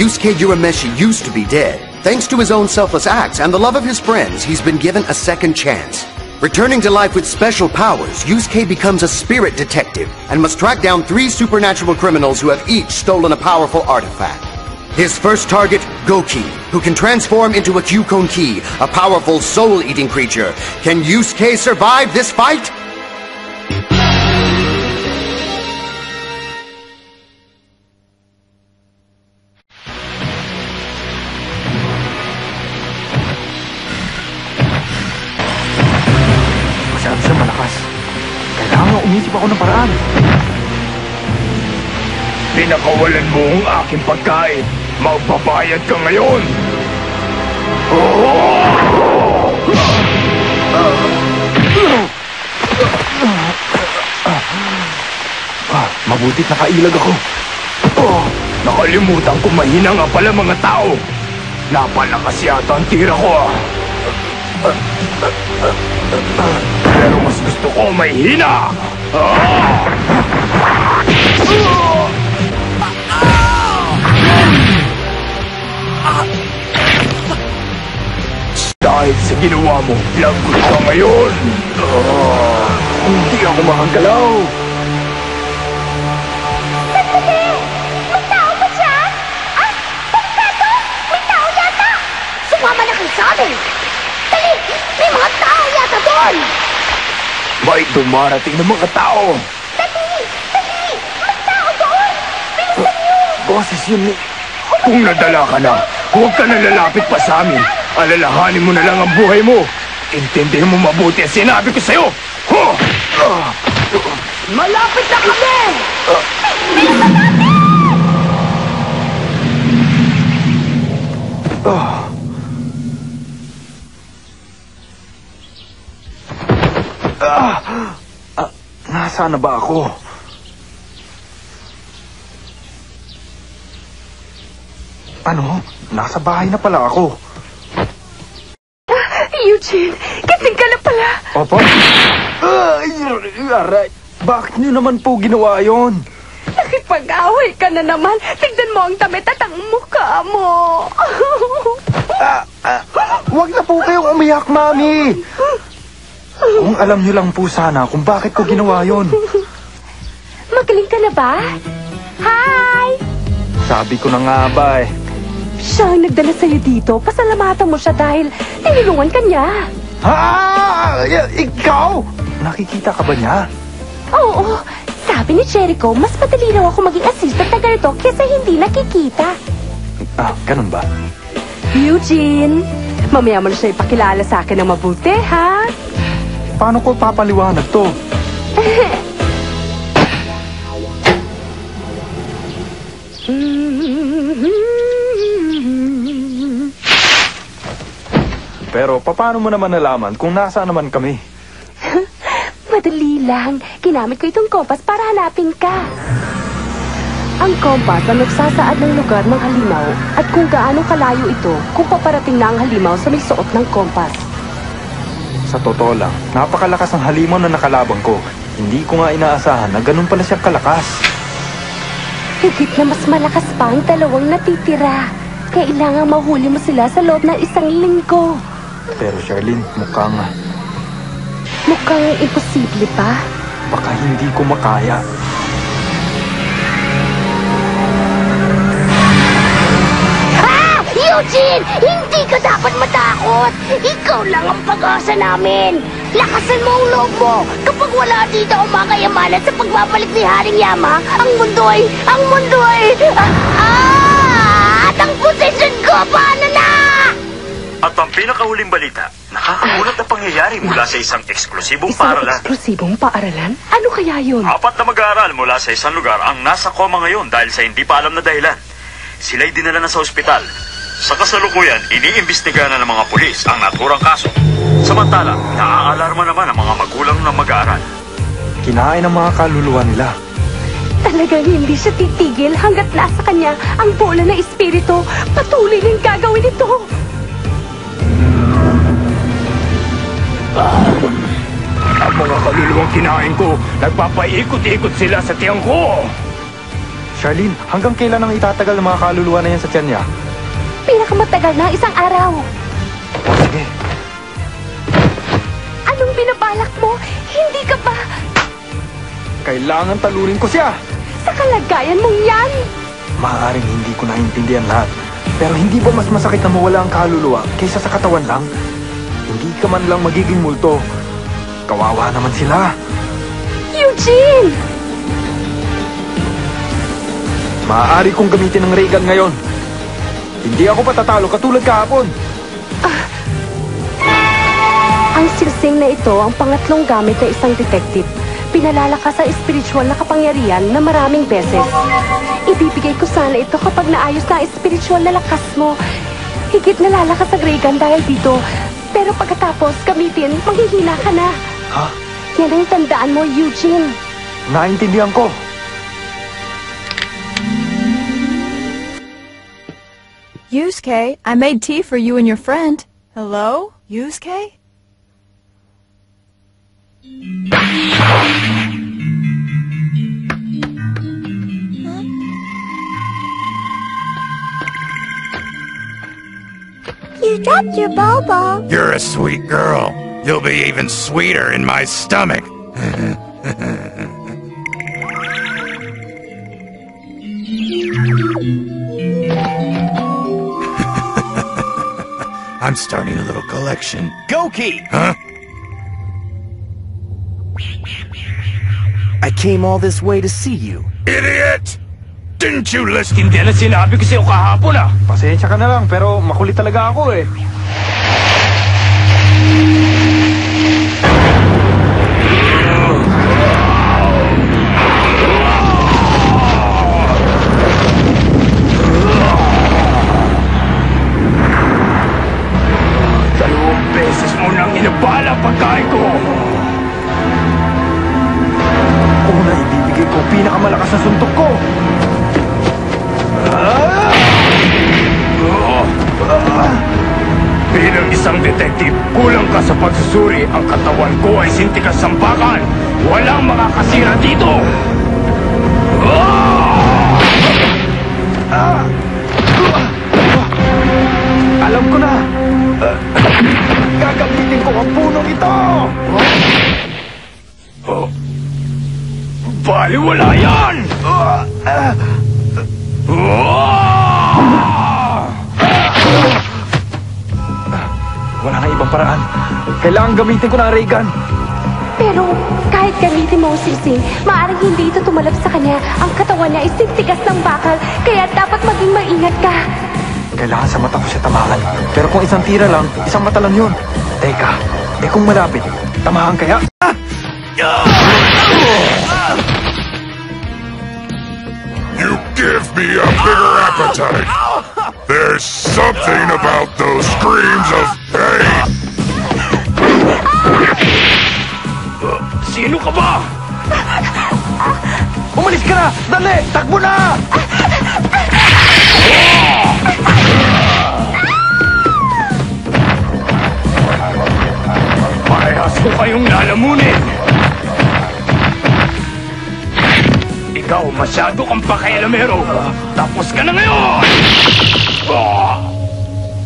Yusuke Urameshi used to be dead. Thanks to his own selfless acts and the love of his friends, he's been given a second chance. Returning to life with special powers, Yusuke becomes a spirit detective and must track down 3 supernatural criminals who have each stolen a powerful artifact. His first target, Goki, who can transform into a Kyukonki, a powerful soul-eating creature. Can Yusuke survive this fight? Umisip ako ng paraan. Pinakawalan mo ang aking pagkain. Magbabayad ka ngayon. Mabutit nakailag ako. Nakalimutan ko mahina nga pala mga tao. Napalakas yata ang tira ko. Pero mas gusto ko may hina! Dahil sa ginawa mo, lagot ka ngayon! Hindi ako makagalaw! Sandali! May tao ba dyan? Ah! Delikado! May tao yata! Sumama na kayo sa amin! Dali! May mga tao yata doon! May dumarating ng mga tao! Dali! Dali! May tao doon! Bilisan niyo! Boses yun ni... Kung nadala ka na, huwag ka na lalapit pa sa amin. Alalahanin mo na lang ang buhay mo. Intindihin mo mabuti ang sinabi ko sa'yo! Malapit na kami! Bilisan natin! Nasaan na ba ako? Ano? Nasa bahay na pala ako. Eugene, kasing ka na pala. Opo? Aray, bakit niyo naman po ginawa yon? Nakipag-away ka na naman. Tignan mo ang damit at ang mukha mo. Huwag na po kayong umiyak, Mami. Kung alam niyo lang po sana kung bakit ko ginawa yon. Magaling ka na ba? Hi! Sabi ko na nga ba eh. Siya ang nagdala sa'yo dito. Pasalamatan mo siya dahil tinulungan ka niya. Ikaw? Nakikita ka ba niya? Oo. Sabi ni Jericho, mas madali raw ako maging assistant na ganito kesa hindi nakikita. Ganun ba? Eugene, mamaya mo na siya ipakilala sa akin ng mabuti, ha? Paano ko papaliwanag to? Pero paano mo naman nalaman kung nasaan naman kami? Madali lang. Ginamit ko itong kompas para hanapin ka. Ang kompas ang nagsasaad ng lugar ng halimaw at kung gaano kalayo ito kung paparating na ang halimaw sa may suot ng kompas. Sa totoo lang, napakalakas ng halimaw na nakalabang ko. Hindi ko nga inaasahan na ganun pala siyang kalakas. Higit na mas malakas pa ang dalawang natitira. Kailangang mahuli mo sila sa loob ng 1 linggo. Pero Charlene, mukhang imposible pa. baka hindi ko makaya. Eugene! Hindi ka dapat matakot! Ikaw lang ang pag-asa namin! Lakasan mo ang loob mo! Kapag wala dito ang mga kayamanan sa pagbabalik ni Haring Yama, ang mundo ay... At ang posisyon ko, paano na? At ang pinakahuling balita, nakakagulat na pangyayari mula sa isang eksklusibong paaralan. Eksklusibong paaralan? Ano kaya yun? 4 na mag-aaral mula sa isang lugar ang nasa koma ngayon dahil sa hindi pa alam na dahilan. Sila'y dinala na sa ospital. Sa kasalukuyan, iniimbestiga na ng mga pulis ang naturang kaso. Samantala, naaalarma naman ang mga magulang ng mag-aaral. Kinain ang mga kaluluwa nila. Talagang hindi siya titigil hanggat nasa kanya ang bola ng espiritu. Patuloy nang gagawin ito. Ang mga kaluluwang kinain ko, nagpapaikot-ikot sila sa tiyang ko. Charlene, hanggang kailan ang itatagal ng mga kaluluwa na yan sa tiyan niya? Pinakamatagal na 1 araw. Sige. Anong binabalak mo? Hindi ka ba Kailangan talunin ko siya! sa kalagayan mong yan? Maaaring hindi ko naintindihan lahat. Pero hindi ba mas masakit na mawala ang kaluluwa kaysa sa katawan lang? Hindi ka man lang magiging multo. Kawawa naman sila. Eugene! Maaari kong gamitin ang ray gun ngayon. Hindi ako patatalo katulad kahapon. Ang sirsing na ito ang pangatlong gamit ng isang detective. Pinalalakas ang espiritual na kapangyarihan na maraming beses. Ibibigay ko sana ito kapag naayos na ang espiritual na lakas mo. Higit na lalakas ang ray gun dahil dito. Pero pagkatapos gamitin, manghihina ka na. Ha? Yan ang tandaan mo, Eugene. Naintindihan ko. Yusuke, I made tea for you and your friend. Hello? Yusuke? You dropped your bobo. You're a sweet girl. You'll be even sweeter in my stomach. I'm starting a little collection. Goki! Huh? I came all this way to see you. Idiot! Didn't you listen? Hindi na sinabi ko sa'yo kahapon ah. Pasensya ka na lang, pero makulit talaga ako eh. Dalawang beses mo nang inabala ang pagkain ko. Una, ibibigay ko ang pinakamalakas na suntok ko. Bilang isang detective, kulang ka sa pagsusuri. Ang katawan ko ay sintikas sambakan. Walang makakasira dito. Alam ko na! Gagamitin ko ang punong ito! Baliwala yan! Wala na ibang paraan. Kailangan gamitin ko na ang ray gun. Pero kahit gamitin mo ang sirsing, maaaring hindi ito tumalab sa kanya. Ang katawan niya ay sintigas ng bakal, kaya dapat maging maingat ka. Kailangan sa mata ko siya tamahan. Pero kung isang tira lang, isang mata lang yun. Teka, kung malapit, tamahan kaya? You give me a bigger appetite. There's something about those screams of pain. Sino ka ba? Umalis ka na! Dali! Takbo na! Parehas ko kayong lalamunin. Ikaw masyado kang pakialamero. Tapos ka na ngayon!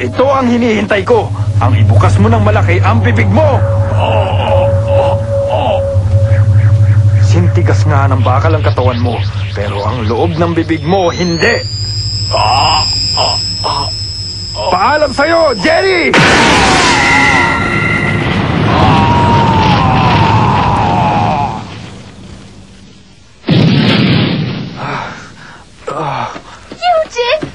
Ito ang hinihintay ko. Ang ibukas mo ng malaki ang bibig mo. Sintigas nga ng bakal ang katawan mo, pero ang loob ng bibig mo, hindi. Paalam sa'yo, Jerry! Eugene!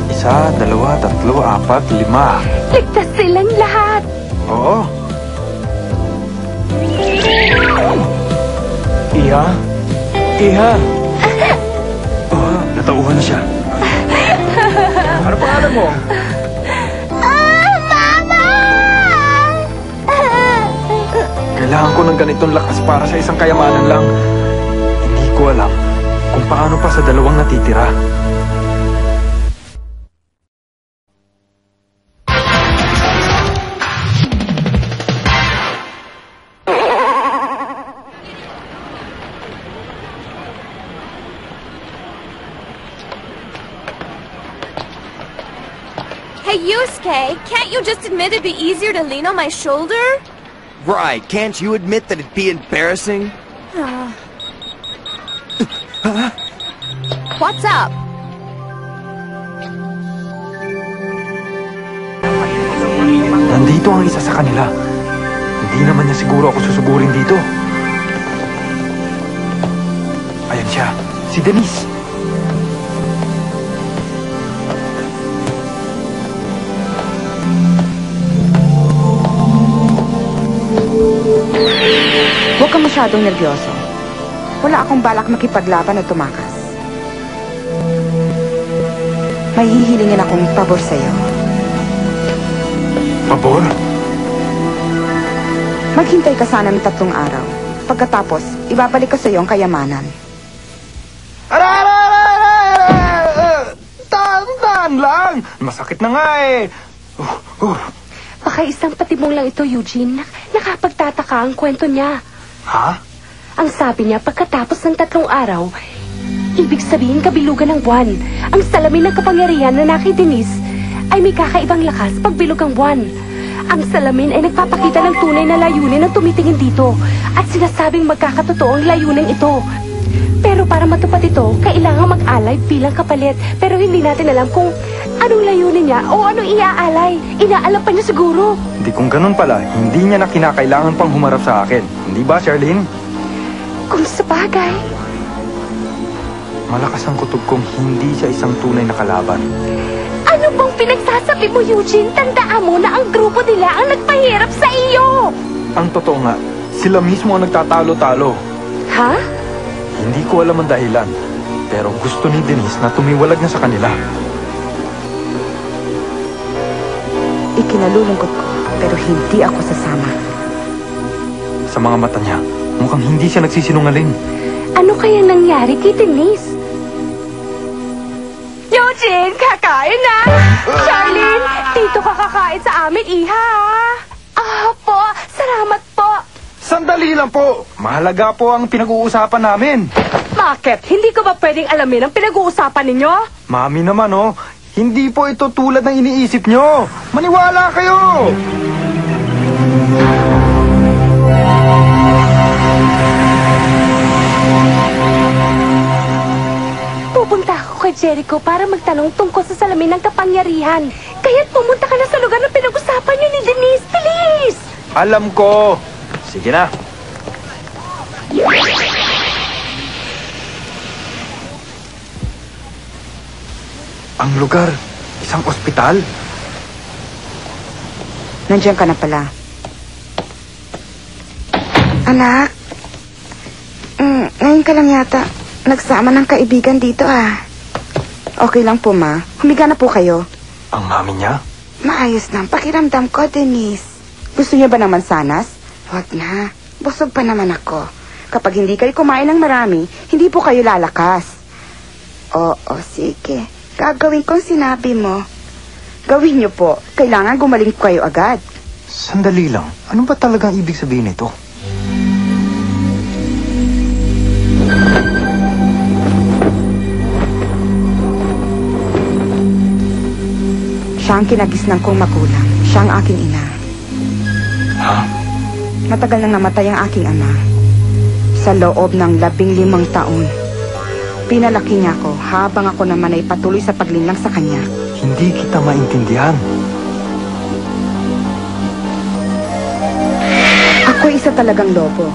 Isa, dalawa, tatlo, apat, lima. Ligtas silang lahat! Oo. Iha? Iha? Oh, natauhan na siya. Ano pangalan mo? Kailangan ko ng ganitong lakas para sa isang kayamanan lang. Hindi ko alam kung paano pa sa dalawang natitira. Yusuke, can't you just admit it'd be easier to lean on my shoulder? Right, can't you admit that it'd be embarrassing? What's up? Nandito ang isa sa kanila. Hindi naman niya siguro ako susugurin dito. Ayan siya, si Denise. Huwag kang masyadong nervyoso. Wala akong balak makipaglaban o tumakas. May hihilingin akong pabor sa'yo. Pabor? Maghintay ka sana ng 3 araw. Pagkatapos, ibabalik ko sa'yo ang kayamanan. Tahan lang! Masakit na nga eh. Baka isang patibong lang ito, Eugene. Nakapagtataka ang kwento niya. Ha? Ang sabi niya, pagkatapos ng 3 araw, ibig sabihin kabilugan ng buwan. Ang salamin ng kapangyarihan na naki Denise ay may kakaibang lakas pagbilog ang buwan. Ang salamin ay nagpapakita ng tunay na layunin ng tumitingin dito at sinasabing magkakatotoo ang layunin ito. Pero para matupad ito, kailangan mag-alay bilang kapalit. Pero hindi natin alam kung anong layunin niya o anong iaalay. Inaalam pa niya siguro. Hindi kung ganun pala, hindi niya na kinakailangan pang humarap sa akin. Hindi ba, Charlene? Kung sa bagay. Malakas ang kutob kong hindi siya isang tunay na kalaban. Ano bang pinagsasabi mo, Eugene? Tandaan mo na ang grupo nila ang nagpahirap sa iyo. Ang totoo nga, sila mismo ang nagtatalo-talo. Ha? Hindi ko alam ang dahilan, pero gusto ni Denise na tumiwalag na sa kanila. Ikinalulungkot ko, pero hindi ako sasama. Sa mga mata niya, mukhang hindi siya nagsisinungaling. Ano kaya nangyari kay Denise? Eugene, kakain na! Charlene, dito ka kakain sa amin, iha! Po, salamat po! Sandali lang po! Mahalaga po ang pinag-uusapan namin. Bakit? Hindi ko ba pwedeng alamin ang pinag-uusapan ninyo? Mami naman oh, hindi po ito tulad ng iniisip nyo. Maniwala kayo! Pupunta ako kay Jericho para magtanong tungkol sa salamin ng kapangyarihan. Kaya't pumunta ka na sa lugar na pinag-usapan niyo ni Denise. Bilis! Alam ko. Sige na. Ang lugar, isang ospital. Nandiyan ka na pala. Anak, ngayon ka lang yata nagsama ng kaibigan dito Okay lang po, ma. Humiga na po kayo. Ang mami niya? Maayos na ang pakiramdam ko, Denise. Gusto niyo ba naman sanas? Huwag na. Busog pa naman ako. Kapag hindi kayo kumain ng marami, hindi po kayo lalakas. Oo, sige. Gagawin kong sinabi mo. Gawin niyo po. Kailangan gumaling kayo agad. Sandali lang. Ano ba talagang ibig sabihin nito? Siya ang kinagisnan kong magulang. Siya ang aking ina. Ha? Matagal nang namatay ang aking ama. Sa loob ng 15 taon. Pinalaki niya ako habang ako naman ay patuloy sa paglinlang sa kanya. Hindi kita maintindihan. Ako'y isa talagang lobo.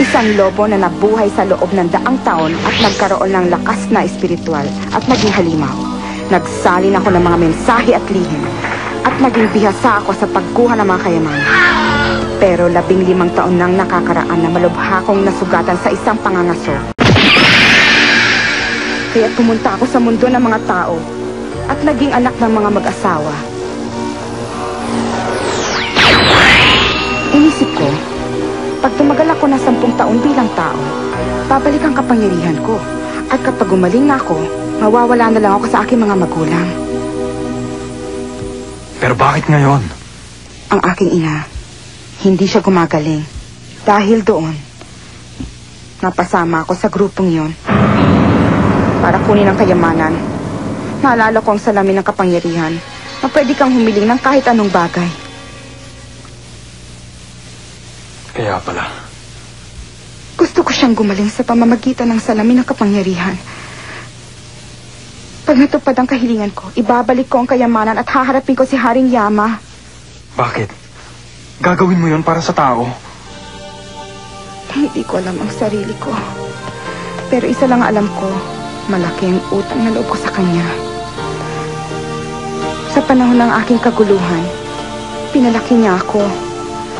Isang lobo na nabuhay sa loob ng 100 taon at nagkaroon ng lakas na espiritual at naging halimaw. Nagsalin ako ng mga mensahe at lihim at naging bihasa ako sa pagkuha ng mga kayamanan. Pero 15 taon nang nakakaraan na malubha kong nasugatan sa isang pangangaso. Kaya pumunta ako sa mundo ng mga tao at naging anak ng mga mag-asawa. Inisip ko, pag tumagal ako na 10 taon bilang tao, babalik ang kapangyarihan ko. At kapag gumaling na ako, mawawala na lang ako sa aking mga magulang. Pero bakit ngayon? Ang aking ina, hindi siya gumagaling. Dahil doon, napasama ako sa grupong yon para kunin ang kayamanan. Naalala ko ang salamin ng kapangyarihan na pwede kang humiling ng kahit anong bagay. Kaya pala. Gusto ko siyang gumaling sa pamamagitan ng salamin ng kapangyarihan. Pag natupad ang kahilingan ko, ibabalik ko ang kayamanan at haharapin ko si Haring Yama. Bakit? Gagawin mo yon para sa tao? Hindi ko alam ang sarili ko. Pero isa lang alam ko, malaki ang utang na loob ko sa kanya. Sa panahon ng aking kaguluhan, pinalaki niya ako.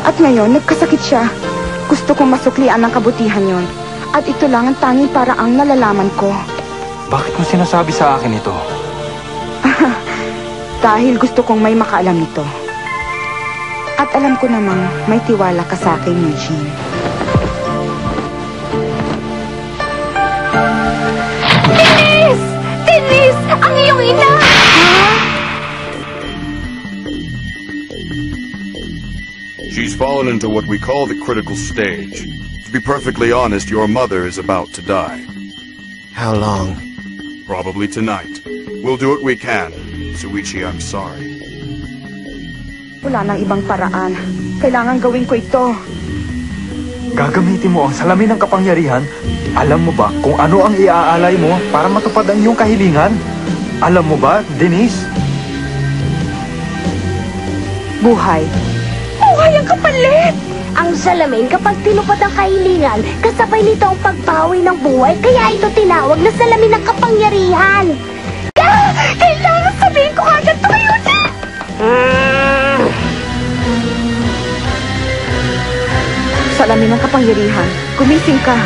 At ngayon, nagkasakit siya. Gusto kong masuklian ang kabutihan yon. At ito lang ang tanging paraang nalalaman ko. Bakit mo sinasabi sa akin ito? Dahil gusto kong may makaalam nito. At alam ko namang may tiwala ka sa akin, Eugene. Denise! Denise! Ang iyong ina! She's fallen into what we call the critical stage. To be perfectly honest, your mother is about to die. How long? Probably tonight. We'll do what we can. Suichi, I'm sorry. Wala nang ibang paraan. Kailangan gawin ko ito. Gagamitin mo ang salamin ng kapangyarihan. Alam mo ba kung ano ang iaalay mo para matupad ang iyong kahilingan? Alam mo ba, Denise? Buhay. Buhay ang kapalit! Ang salamin kapag tinupad ang kahilingan, kasabay nito ang pagbawi ng buhay, kaya ito tinawag na salamin ng kapangyarihan. Kailangan sabihin ko agad ito kayo, Salamin ng kapangyarihan, gumising ka.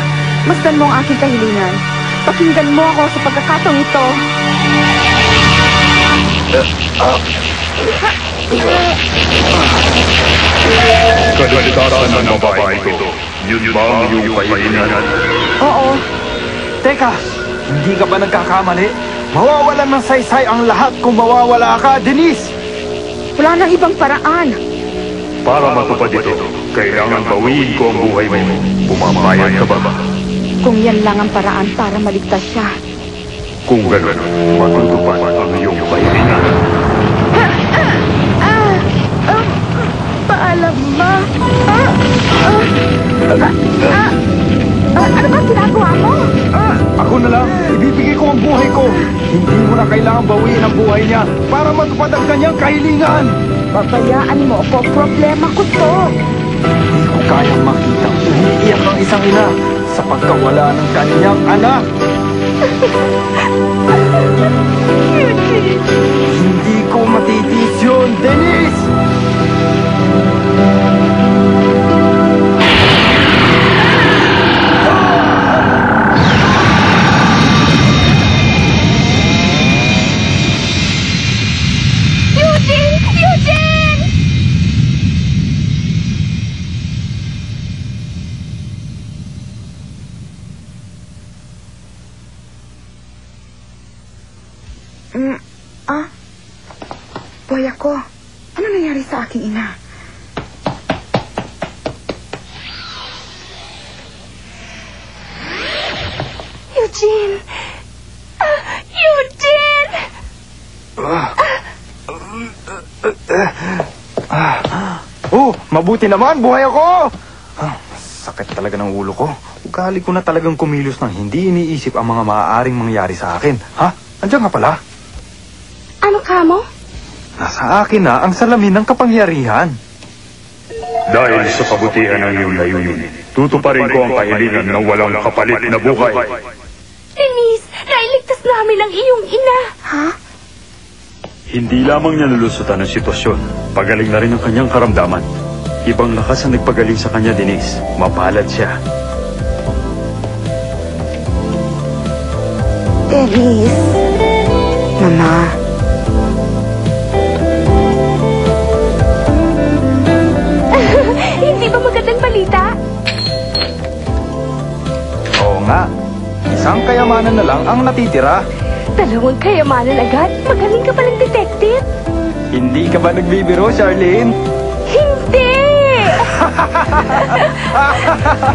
Masdan mo ang aking kahilingan. Pakinggan mo ako sa pagkakataong ito. Kaligtasan ng babae ito. Yun ba ang iyong kahilingan? Oo. Teka, hindi ka ba nagkakamali? Mawawalan ng saysay ang lahat kung mawawala ka, Denise! Wala nang ibang paraan. Para matupad ito, kailangan bawiin ko ang buhay mo. Pumapayag ka ba? Kung yan lang ang paraan para maligtas siya. Kung gano'n, matutupad ang iyong kahilingan. Paalam, Ma. Ano ba ginagawa mo? Ako na lang, ibibigay ko ang buhay ko. Hindi mo na kailangan bawiin ang buhay niya para matupad ang kanyang kahilingan. Pabayaan mo ako, problema ko to. Hindi ko kayang makita umiiyak ang isang ina sa pagkawala ng kanyang anak. Hindi ko matitis yun, Denise! Buhay ako. Ano nangyari sa aking ina? Eugene! Eugene! Oh, mabuti naman, buhay ako! Sakit talaga ng ulo ko. Ugali ko na talagang kumilos nang hindi iniisip ang mga maaaring mangyari sa akin. Ha? Andiyan nga pala. Ano ka mo? Nasa akin na ang salamin ng kapangyarihan. Dahil sa kabutihan ng iyong layunin, tutuparin ko ang kahilingan na walang kapalit na buhay. Denise, nailigtas namin ang iyong ina. Ha? Hindi lamang niya nulusutan ang sitwasyon, pagaling na rin ang kanyang karamdaman. Ibang lakas ang nagpagaling sa kanya, Denise. Mapalad siya. Denise. Mama. Hindi ba magandang balita? Oo nga. Isang kayamanan na lang ang natitira. Dalawang kayamanan agad? Magaling ka palang detective? Hindi ka ba nagbibiro, Charlene? Hindi!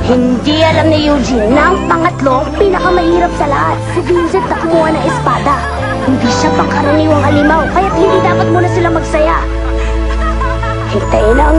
Hindi alam ni Eugene na ang pangatlo, pinakamahirap sa lahat. Si Vincent na kumuha ng espada. Hindi siya pangkaraniwang halimaw, kaya't hindi dapat muna sila magsaya. Hintayin na ang